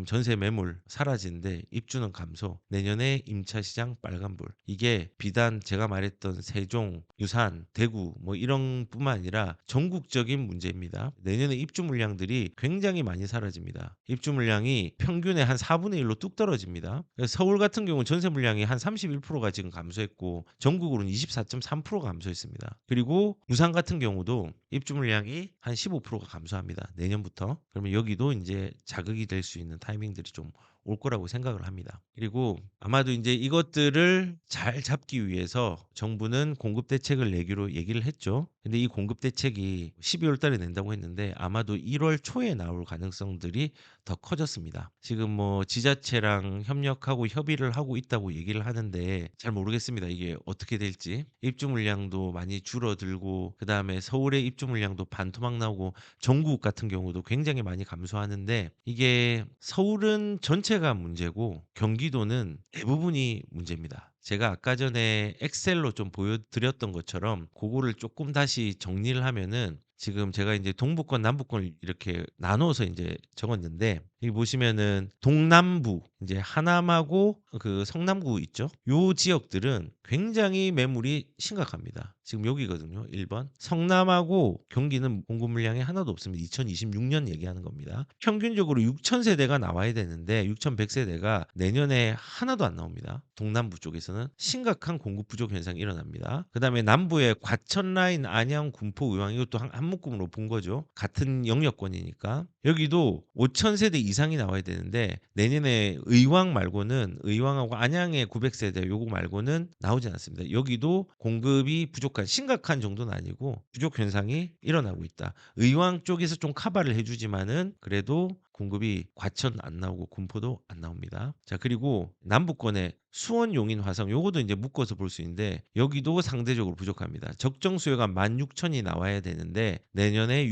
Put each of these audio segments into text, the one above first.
전세 매물 사라지는데 입주는 감소. 내년에 임차 시장 빨간불. 이게 비단 제가 말했던 세종, 유산, 대구 뭐 이런 뿐만 아니라 전국적인 문제입니다. 내년에 입주 물량들이 굉장히 많이 사라집니다. 입주 물량이 평균의 한 4분의 1로 뚝 떨어집니다. 그래서 서울 같은 경우는 전세 물량이 한 31%가 지금 감소했고 전국으로는 24.3%가 감소했습니다. 그리고 부산 같은 경우도 입주 물량이 한 15%가 감소합니다. 내년부터. 그러면 여기도 이제 자극이 될 수 있는 타이밍들이 좀 올 거라고 생각을 합니다. 그리고 아마도 이제 이것들을 잘 잡기 위해서 정부는 공급 대책을 내기로 얘기를 했죠. 근데 이 공급 대책이 12월 달에 낸다고 했는데 아마도 1월 초에 나올 가능성들이 더 커졌습니다. 지금 뭐 지자체랑 협력하고 협의를 하고 있다고 얘기를 하는데 잘 모르겠습니다. 이게 어떻게 될지. 입주 물량도 많이 줄어들고 그다음에 서울의 입주 물량도 반토막 나오고 전국 같은 경우도 굉장히 많이 감소하는데 이게 서울은 전체가 문제고 경기도는 대부분이 문제입니다. 제가 아까 전에 엑셀로 좀 보여드렸던 것처럼 그거를 조금 다시 정리를 하면은 지금 제가 이제 동부권, 남부권을 이렇게 나눠서 이제 적었는데 여기 보시면은 동남부 이제 하남하고 그 성남구 있죠. 요 지역들은 굉장히 매물이 심각합니다. 지금 여기거든요. 1번. 성남하고 경기는 공급 물량이 하나도 없습니다. 2026년 얘기하는 겁니다. 평균적으로 6,000세대가 나와야 되는데 6,100세대가 내년에 하나도 안 나옵니다. 동남부 쪽에서는 심각한 공급 부족 현상이 일어납니다. 그다음에 남부의 과천 라인, 안양, 군포, 의왕 이것도 한 묶음으로 본 거죠. 같은 영역권이니까. 여기도 5,000세대 이상이 나와야 되는데 내년에 의왕 말고는 의왕하고 안양의 900세대 요거 말고는 나오지 않습니다. 여기도 공급이 부족한 심각한 정도는 아니고 부족 현상이 일어나고 있다. 의왕 쪽에서 좀 커버를 해주지만은 그래도 공급이 과천 안 나오고 군포도 안 나옵니다. 자, 그리고 남부권에 수원, 용인, 화성 요것도 이제 묶어서 볼 수 있는데 여기도 상대적으로 부족합니다. 적정 수요가 16,000이 나와야 되는데 내년에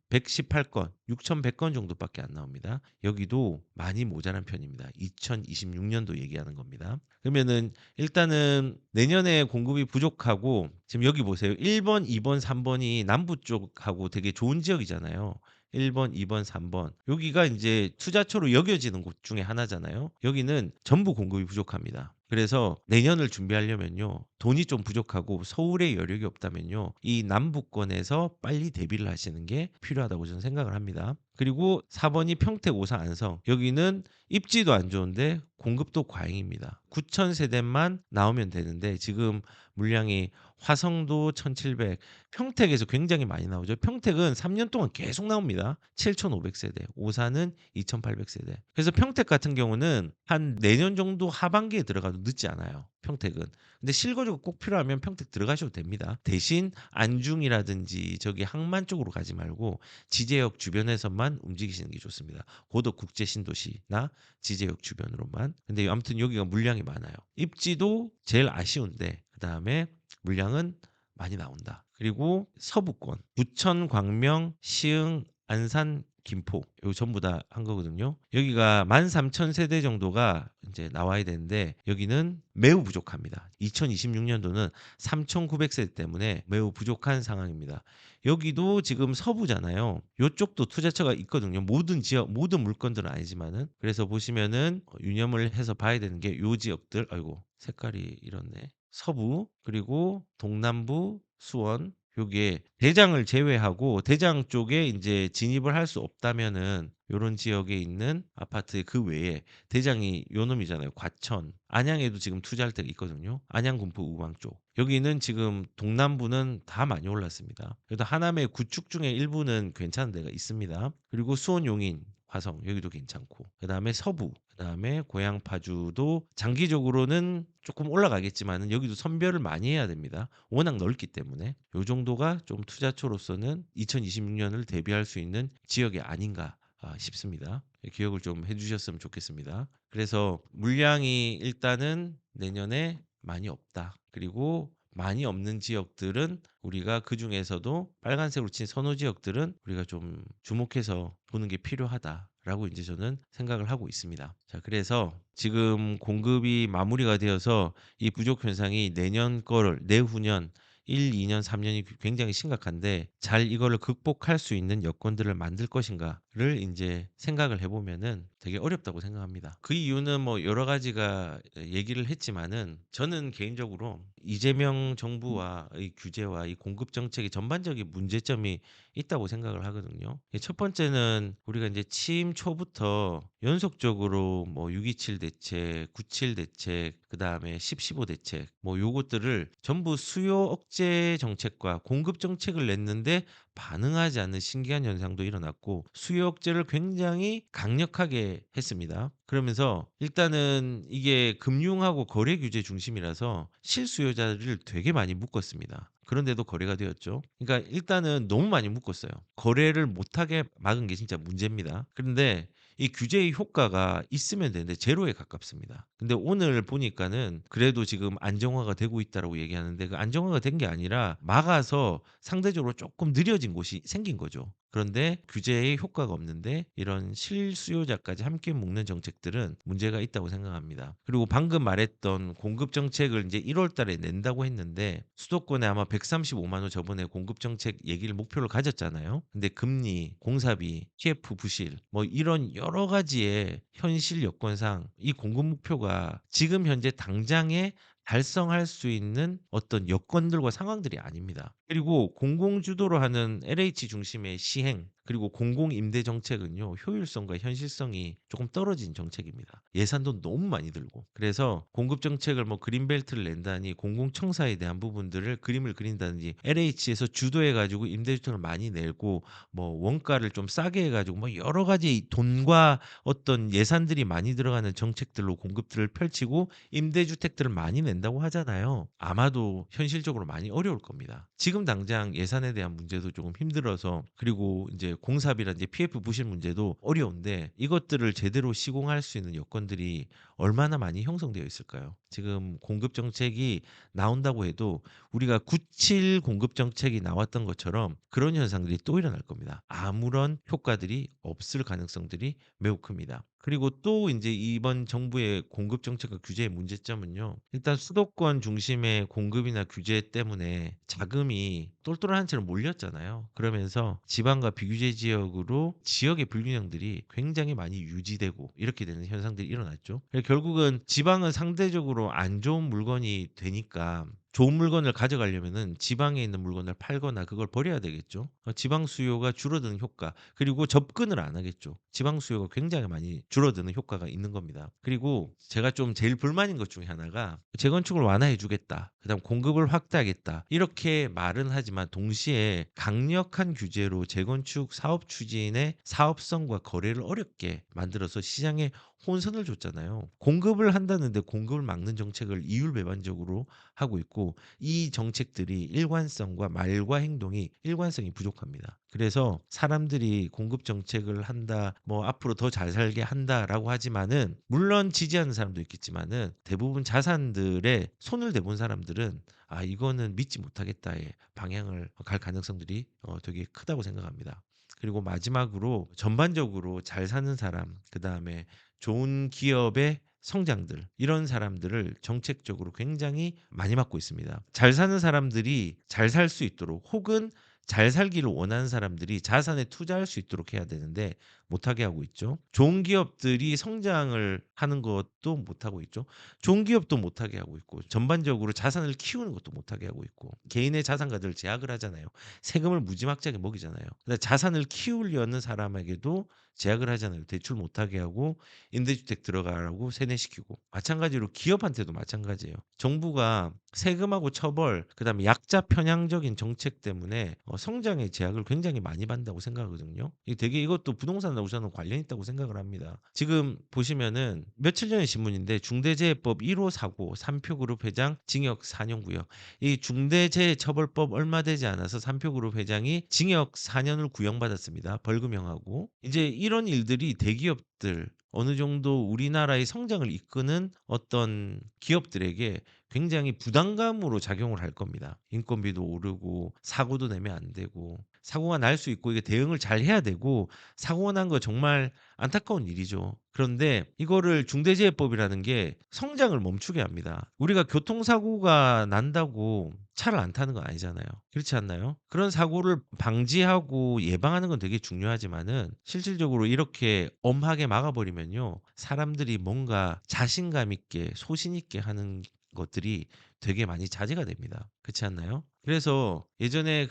6,118건, 6,100건 정도밖에 안 나옵니다. 여기도 많이 모자란 편입니다. 2026년도 얘기하는 겁니다. 그러면은 일단은 내년에 공급이 부족하고 지금 여기 보세요. 1번, 2번, 3번이 남부 쪽하고 되게 좋은 지역이잖아요. 1번, 2번, 3번. 여기가 이제 투자처로 여겨지는 곳 중에 하나잖아요. 여기는 전부 공급이 부족합니다. 그래서 내년을 준비하려면요. 돈이 좀 부족하고 서울에 여력이 없다면요. 이 남부권에서 빨리 대비를 하시는 게 필요하다고 저는 생각을 합니다. 그리고 4번이 평택, 오산, 안성. 여기는 입지도 안 좋은데 공급도 과잉입니다. 9,000세대만 나오면 되는데 지금 물량이 화성도 1,700, 평택에서 굉장히 많이 나오죠. 평택은 3년 동안 계속 나옵니다. 7,500세대, 오산은 2,800세대. 그래서 평택 같은 경우는 한 내년 정도 하반기에 들어가도 늦지 않아요. 평택은. 근데 실거주가 꼭 필요하면 평택 들어가셔도 됩니다. 대신 안중이라든지 저기 항만 쪽으로 가지 말고 지제역 주변에서만 움직이시는 게 좋습니다. 고덕 국제 신도시나 지제역 주변으로만. 근데 아무튼 여기가 물량이 많아요. 입지도 제일 아쉬운데 그다음에 물량은 많이 나온다. 그리고 서부권, 부천, 광명, 시흥, 안산, 김포 요 전부 다 한 거거든요. 여기가 13,000세대 정도가 이제 나와야 되는데 여기는 매우 부족합니다. 2026년도는 3,900세대 때문에 매우 부족한 상황입니다. 여기도 지금 서부잖아요. 요쪽도 투자처가 있거든요. 모든 지역, 모든 물건들은 아니지만은. 그래서 보시면은 유념을 해서 봐야 되는 게 요 지역들, 아이고, 색깔이 이렇네. 서부, 그리고 동남부, 수원, 요게 대장을 제외하고 대장 쪽에 이제 진입을 할 수 없다면은 요런 지역에 있는 아파트 그 외에 대장이 요 놈이잖아요. 과천. 안양에도 지금 투자할 데가 있거든요. 안양, 군포, 우방 쪽. 여기는 지금 동남부는 다 많이 올랐습니다. 그래도 하남의 구축 중에 일부는 괜찮은 데가 있습니다. 그리고 수원, 용인, 화성 여기도 괜찮고 그다음에 서부 그다음에 고양 파주도 장기적으로는 조금 올라가겠지만은 여기도 선별을 많이 해야 됩니다. 워낙 넓기 때문에 요 정도가 좀 투자처로서는 2026년을 대비할 수 있는 지역이 아닌가 싶습니다. 기억을 좀 해주셨으면 좋겠습니다. 그래서 물량이 일단은 내년에 많이 없다. 그리고 많이 없는 지역들은 우리가 그 중에서도 빨간색으로 친 선호 지역들은 우리가 좀 주목해서 보는 게 필요하다라고 이제 저는 생각을 하고 있습니다. 자, 그래서 지금 공급이 마무리가 되어서 이 부족 현상이 내년 거를 내후년 1-2 년, 3 년이 굉장히 심각한데 잘 이거를 극복할 수 있는 여건들을 만들 것인가를 인제 생각을 해 보면은 되게 어렵다고 생각합니다. 그 이유는 뭐 여러 가지가 얘기를 했지만은 저는 개인적으로 이재명 정부와 이 규제와 이 공급 정책의 전반적인 문제점이 있다고 생각을 하거든요. 첫 번째는 우리가 인제 취임 초부터 연속적으로 뭐 6.27 대책, 9.7 대책, 그다음에 10.15 대책 뭐 요것들을 전부 수요 억제 정책과 공급 정책을 냈는데 반응하지 않는 신기한 현상도 일어났고 수요 억제를 굉장히 강력하게 했습니다. 그러면서 일단은 이게 금융하고 거래 규제 중심이라서 실수요자를 되게 많이 묶었습니다. 그런데도 거래가 되었죠. 그러니까 일단은 너무 많이 묶었어요. 거래를 못하게 막은 게 진짜 문제입니다. 그런데 이 규제의 효과가 있으면 되는데 제로에 가깝습니다. 근데 오늘 보니까는 그래도 지금 안정화가 되고 있다라고 얘기하는데 그 안정화가 된 게 아니라 막아서 상대적으로 조금 느려진 곳이 생긴 거죠. 그런데 규제의 효과가 없는데 이런 실수요자까지 함께 묶는 정책들은 문제가 있다고 생각합니다. 그리고 방금 말했던 공급 정책을 이제 1월 달에 낸다고 했는데 수도권에 아마 135만 호 저번에 공급 정책 얘기를 목표를 가졌잖아요. 근데 금리, 공사비, PF 부실 뭐 이런 여러 가지의 현실 여건상 이 공급 목표가 지금 현재 당장에 달성할 수 있는 어떤 여건들과 상황들이 아닙니다. 그리고 공공 주도로 하는 LH 중심의 시행 그리고 공공 임대 정책은요. 효율성과 현실성이 조금 떨어진 정책입니다. 예산도 너무 많이 들고. 그래서 공급 정책을 뭐 그린벨트를 낸다니 공공청사에 대한 부분들을 그림을 그린다든지 LH에서 주도해 가지고 임대주택을 많이 내고 뭐 원가를 좀 싸게 해 가지고 뭐 여러 가지 돈과 어떤 예산들이 많이 들어가는 정책들로 공급들을 펼치고 임대주택들을 많이 낸다고 하잖아요. 아마도 현실적으로 많이 어려울 겁니다. 지금 당장 예산에 대한 문제도 조금 힘들어서 그리고 인제 공사비라든지 PF 부실 문제도 어려운데 이것들을 제대로 시공할 수 있는 여건들이 얼마나 많이 형성되어 있을까요? 지금 공급 정책이 나온다고 해도 우리가 97 공급 정책이 나왔던 것처럼 그런 현상들이 또 일어날 겁니다. 아무런 효과들이 없을 가능성들이 매우 큽니다. 그리고 또 인제 이번 정부의 공급 정책과 규제의 문제점은요. 일단 수도권 중심의 공급이나 규제 때문에 자금이 똘똘한 채로 몰렸잖아요. 그러면서 지방과 비규제 지역으로 지역의 불균형들이 굉장히 많이 유지되고 이렇게 되는 현상들이 일어났죠. 결국은 지방은 상대적으로 안 좋은 물건이 되니까 좋은 물건을 가져가려면은 지방에 있는 물건을 팔거나 그걸 버려야 되겠죠. 지방 수요가 줄어드는 효과 그리고 접근을 안 하겠죠. 지방 수요가 굉장히 많이 줄어드는 효과가 있는 겁니다. 그리고 제가 좀 제일 불만인 것 중에 하나가 "재건축을 완화해 주겠다. 그다음 공급을 확대하겠다." 이렇게 말은 하지만 동시에 강력한 규제로 재건축 사업 추진의 사업성과 거래를 어렵게 만들어서 시장에 혼선을 줬잖아요. 공급을 한다는데 공급을 막는 정책을 이율배반적으로 하고 있고 이 정책들이 일관성과 말과 행동이 일관성이 부족합니다. 그래서 사람들이 공급 정책을 한다, 뭐 앞으로 더 잘 살게 한다라고 하지만은 물론 지지하는 사람도 있겠지만은 대부분 자산들에 손을 대본 사람들은 '아 이거는 믿지 못하겠다.'의 방향을 갈 가능성들이 되게 크다고 생각합니다. 그리고 마지막으로 전반적으로 잘 사는 사람 그다음에 좋은 기업의 성장들 이런 사람들을 정책적으로 굉장히 많이 맡고 있습니다. 잘 사는 사람들이 잘 살 수 있도록 혹은 잘 살기를 원하는 사람들이 자산에 투자할 수 있도록 해야 되는데 못하게 하고 있죠. 좋은 기업들이 성장을 하는 것도 못하고 있죠. 좋은 기업도 못하게 하고 있고 전반적으로 자산을 키우는 것도 못하게 하고 있고 개인의 자산가들을 제약을 하잖아요. 세금을 무지막지하게 먹이잖아요. 근데 자산을 키우려는 사람에게도 제약을 하잖아요. 대출 못하게 하고 임대주택 들어가라고 세뇌시키고 마찬가지로 기업한테도 마찬가지예요. 정부가 세금하고 처벌 그다음에 약자 편향적인 정책 때문에 성장의 제약을 굉장히 많이 받는다고 생각하거든요. 이게 되게 이것도 부동산하고 저는 관련이 있다고 생각을 합니다. 지금 보시면은 며칠 전의 신문인데 중대재해법 1호 사고 삼표그룹 회장 징역 4년 구형. 이 중대재해처벌법 얼마 되지 않아서 삼표그룹 회장이 징역 4년을 구형받았습니다. 벌금형하고. 이제 이런 일들이 대기업들 어느 정도 우리나라의 성장을 이끄는 어떤 기업들에게 굉장히 부담감으로 작용을 할 겁니다. 인건비도 오르고 사고도 내면 안 되고 사고가 날 수 있고 이게 대응을 잘 해야 되고 사고가 난 거 정말 안타까운 일이죠. 그런데 이거를 중대재해법이라는 게 성장을 멈추게 합니다. 우리가 교통사고가 난다고 차를 안 타는 건 아니잖아요. 그렇지 않나요? 그런 사고를 방지하고 예방하는 건 되게 중요하지만은 실질적으로 이렇게 엄하게 막아버리면요. 사람들이 뭔가 자신감 있게 소신 있게 하는 것들이 되게 많이 자제가 됩니다. 그렇지 않나요? 그래서 예전에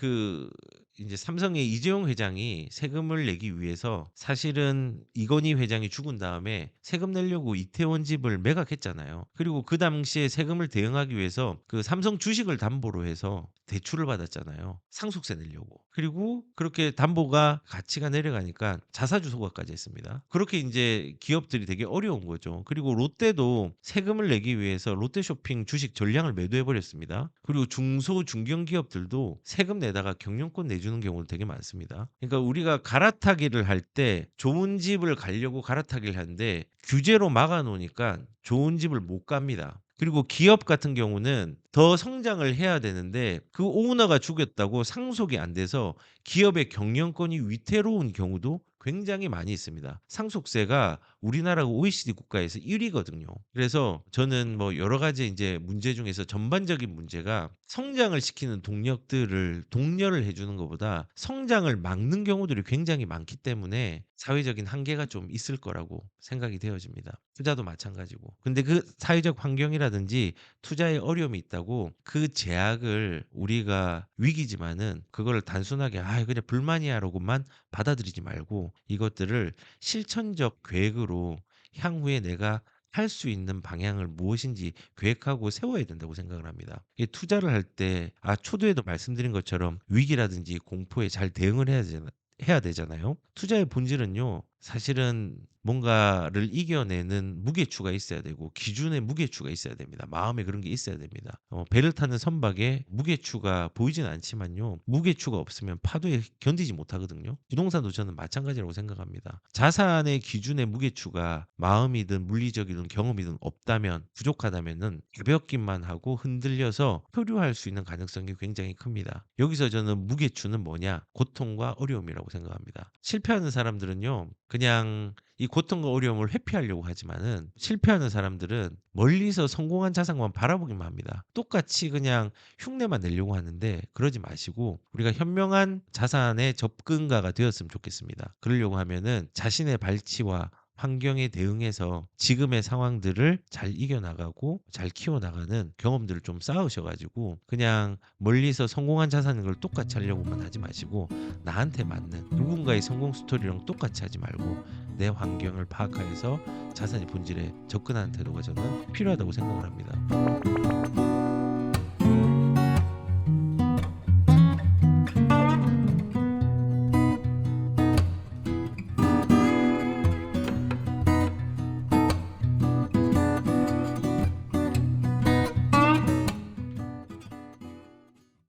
이제 삼성의 이재용 회장이 세금을 내기 위해서 사실은 이건희 회장이 죽은 다음에 세금 내려고 이태원 집을 매각했잖아요. 그리고 그 당시에 세금을 대응하기 위해서 그 삼성 주식을 담보로 해서 대출을 받았잖아요. 상속세 내려고. 그리고 그렇게 담보가 가치가 내려가니까 자사주소가까지 했습니다. 그렇게 이제 기업들이 되게 어려운 거죠. 그리고 롯데도 세금을 내기 위해서 롯데쇼핑 주식 전량을 매도해 버렸습니다. 그리고 중소 중견 기업들도 세금 내다가 경영권 내주는 경우도 되게 많습니다. 그러니까 우리가 갈아타기를 할 때 좋은 집을 가려고 갈아타기를 하는데 규제로 막아 놓으니까 좋은 집을 못 갑니다. 그리고 기업 같은 경우는 더 성장을 해야 되는데 그 오너가 죽였다고 상속이 안 돼서 기업의 경영권이 위태로운 경우도 굉장히 많이 있습니다. 상속세가 우리나라가 OECD 국가에서 1 위거든요. 그래서 저는 뭐 여러 가지 인제 문제 중에서 전반적인 문제가 성장을 시키는 동력들을 독려를 해 주는 것보다 성장을 막는 경우들이 굉장히 많기 때문에 사회적인 한계가 좀 있을 거라고 생각이 되어집니다. 투자도 마찬가지고. 근데 그 사회적 환경이라든지 투자에 어려움이 있다고 그 제약을 우리가 위기지만은 그거를 단순하게 '아 그냥 불만이야.'라고만 받아들이지 말고 이것들을 실천적 계획으로 향후에 내가 할 수 있는 방향을 무엇인지 계획하고 세워야 된다고 생각을 합니다. 이 투자를 할 때 초두에도 말씀드린 것처럼 위기라든지 공포에 잘 대응을 해야 되잖아요. 투자의 본질은요. 사실은 뭔가를 이겨내는 무게추가 있어야 되고 기준의 무게추가 있어야 됩니다. 마음에 그런 게 있어야 됩니다. 배를 타는 선박에 무게추가 보이진 않지만요. 무게추가 없으면 파도에 견디지 못하거든요. 부동산도 저는 마찬가지라고 생각합니다. 자산의 기준의 무게추가 마음이든 물리적이든 경험이든 없다면 부족하다면은 가볍기만 하고 흔들려서 표류할 수 있는 가능성이 굉장히 큽니다. 여기서 저는 무게추는 뭐냐? 고통과 어려움이라고 생각합니다. 실패하는 사람들은요. 그냥 이 고통과 어려움을 회피하려고 하지만은 실패하는 사람들은 멀리서 성공한 자산만 바라보기만 합니다. 똑같이 그냥 흉내만 내려고 하는데 그러지 마시고 우리가 현명한 자산의 접근가가 되었으면 좋겠습니다. 그러려고 하면은 자신의 발치와 환경에 대응해서 지금의 상황들을 잘 이겨나가고 잘 키워나가는 경험들을 좀 쌓으셔 가지고 그냥 멀리서 성공한 자산인 걸 똑같이 하려고만 하지 마시고 나한테 맞는 누군가의 성공 스토리랑 똑같이 하지 말고 내 환경을 파악하여서 자산의 본질에 접근하는 태도가 저는 필요하다고 생각을 합니다.